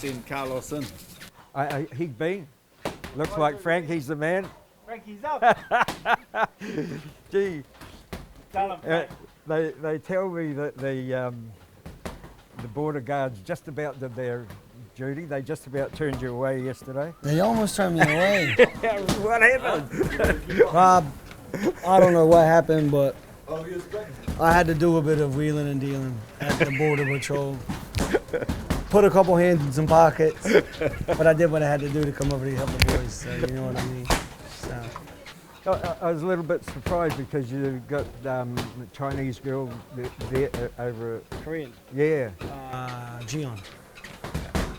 send Carlos in. Hickman. Looks like Frankie's the man. Frankie's up. Gee, Tell him. they tell me that the border guards just about did their duty. They just about turned you away yesterday. They almost turned me away. What happened? Rob, I don't know what happened, but I had to do a bit of wheeling and dealing at the border patrol. Put a couple hands in some pockets, but I did what I had to do to come over to help the boys, so you know what I mean. So. I was a little bit surprised because you got the Chinese girl there over. Korean. Yeah. Jion.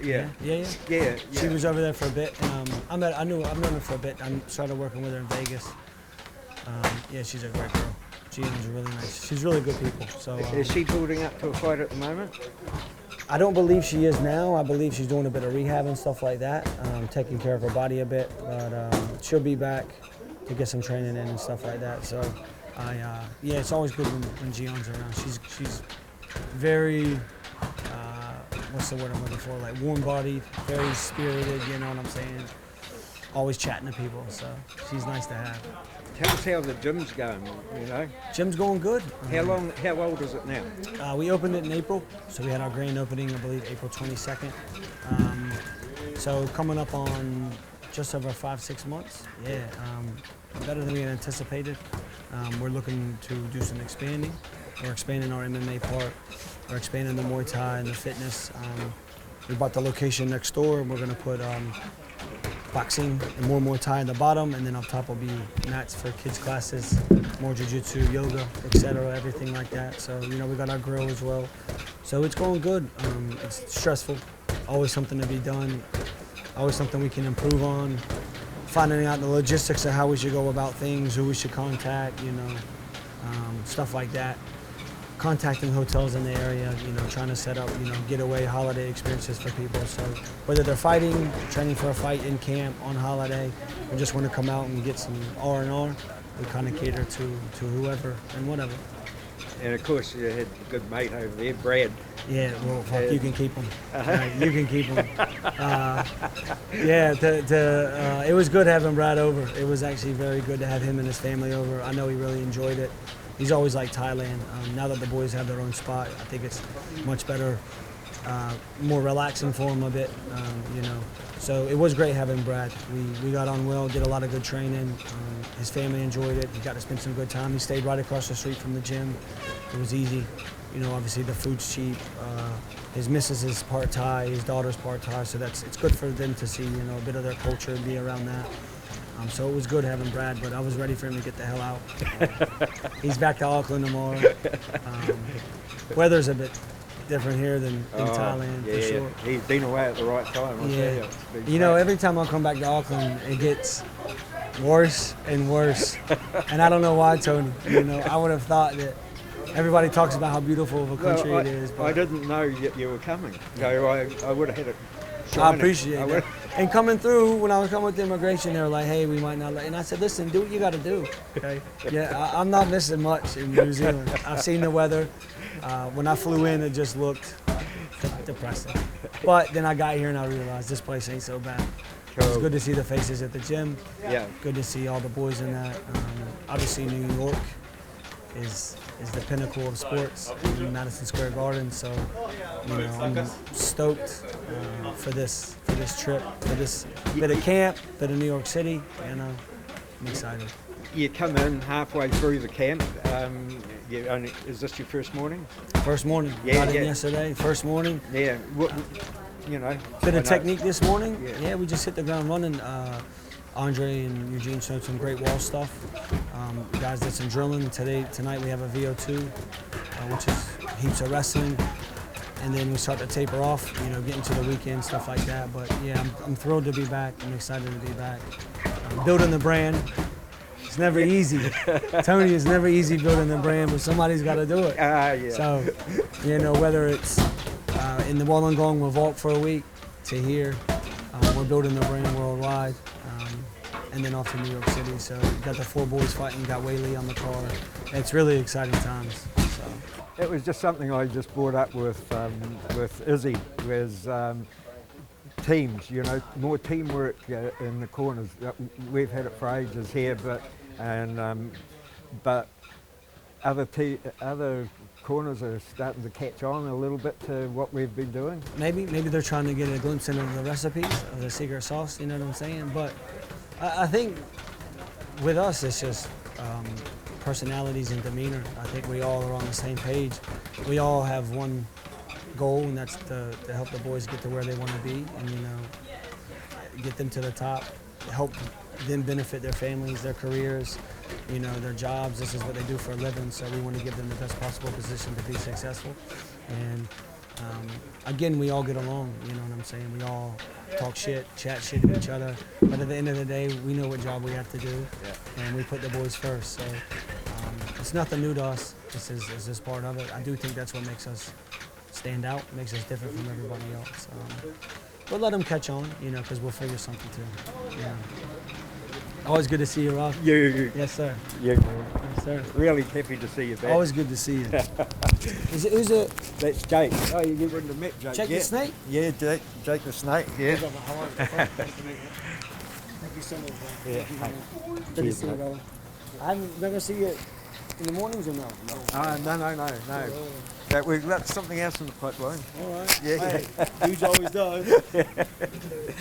Yeah. Yeah. She was over there for a bit. I've known her for a bit. I started working with her in Vegas. Yeah, she's a great girl. Jion's really nice. She's really good people. So. Is she building up to a fight at the moment? I don't believe she is now. I believe she's doing a bit of rehab and stuff like that, taking care of her body a bit. But she'll be back to get some training in and stuff like that. So, yeah, it's always good when Gion's around. She's very, what's the word I'm looking for? Like warm-bodied, very spirited. You know what I'm saying? Always chatting to people. So she's nice to have. Tell us how the gym's going, you know? Gym's going good. How old is it now? We opened it in April, so we had our grand opening, I believe, April 22nd. So coming up on just over 5-6 months. Yeah, better than we had anticipated. We're looking to do some expanding. We're expanding our MMA part. We're expanding the Muay Thai and the fitness. We bought the location next door, and we're going to put boxing and more Muay Thai in the bottom, and then up top will be mats for kids classes, more jiu-jitsu, yoga, etc., everything like that. So, you know, we got our grill as well. So it's going good. It's stressful, always something to be done, always something we can improve on, finding out the logistics of how we should go about things, who we should contact, you know, stuff like that. Contacting hotels in the area, you know, trying to set up, you know, getaway holiday experiences for people. So whether they're fighting, training for a fight in camp, on holiday, or just want to come out and get some R&R, we kind of cater to whoever and whatever. And of course, you had a good mate over there, Brad. Yeah, well, fuck, you can keep him. You can keep him. Yeah, it was good having Brad over. It was actually very good to have him and his family over. I know he really enjoyed it. He's always liked Thailand. Now that the boys have their own spot, I think it's much better, more relaxing for him a bit, you know. So it was great having Brad. We got on well, did a lot of good training. His family enjoyed it. He got to spend some good time. He stayed right across the street from the gym. It was easy. You know, obviously the food's cheap. His missus is part Thai, his daughter's part Thai, so it's good for them to see, you know, a bit of their culture and be around that. So it was good having Brad, but I was ready for him to get the hell out. He's back to Auckland tomorrow. Weather's a bit different here than in Thailand, for sure. He's been away at the right time, I'll tell you. You know, every time I come back to Auckland, it gets worse and worse. And I don't know why, Tony. You know, I would have thought that everybody talks about how beautiful of a country it is. But I didn't know you were coming. So I would have had it. I appreciate that. And coming through, when I was coming with the immigration, they were like, hey, we might not let. And I said, listen, do what you got to do. Okay? Yeah, I'm not missing much in New Zealand. I've seen the weather. When I flew in, it just looked depressing. But then I got here and I realized this place ain't so bad. Cool. It's good to see the faces at the gym. Yeah. Good to see all the boys in that. Obviously, New York is the pinnacle of sports in Madison Square Garden. So, you know, I'm stoked for this trip, for this bit of camp, bit of New York City. You know, I'm excited. You come in halfway through the camp. Is this your first morning? First morning. Yeah. Got in yesterday. First morning. Yeah. You know. Bit of technique this morning. Yeah, we just hit the ground running. Andre and Eugene showed some great wall stuff. Guys did some drilling. Tonight we have a VO2, which is heaps of wrestling. And then we start to taper off, you know, getting to the weekend, stuff like that. But yeah, I'm thrilled to be back. I'm excited to be back. Building the brand. It's never easy. Tony, it's never easy building the brand, but somebody's got to do it. Yeah. So, you know, whether it's in the Wollongong, we'll vault for a week, to here, we're building the brand worldwide. And then off to New York City. So got the 4 boys fighting, got Whaley on the car. It's really exciting times. So. It was just something I just brought up with Izzy, was teams, you know, more teamwork in the corners. We've had it for ages here, but other corners are starting to catch on a little bit to what we've been doing. Maybe they're trying to get a glimpse into the recipes of the secret sauce. You know what I'm saying? But I think with us, it's just personalities and demeanor. I think we all are on the same page. We all have one goal, and that's to help the boys get to where they want to be, and get them to the top, help them benefit their families, their careers, their jobs. This is what they do for a living, so we want to give them the best possible position to be successful. And again, we all get along, you know what I'm saying? We all talk shit, chat shit to each other, but at the end of the day, we know what job we have to do, and we put the boys first. So it's nothing new to us. This is just part of it. I do think that's what makes us stand out, makes us different from everybody else. But let them catch on, because we'll figure something too. Yeah. Always good to see you, Rob. Yes, sir. Yeah. Yes, sir. Really happy to see you back. Always good to see you. Who's it? That's Jake. Oh, you wouldn't have met Jake. Jake the Snake? Yeah, Jake the Snake, yeah. How are you? Thank you so much, bro. Yeah. Good to see you, brother. I'm never see you in the mornings or no? No. We've got something else in the pipeline. All right. Yeah. Hey, dude always does.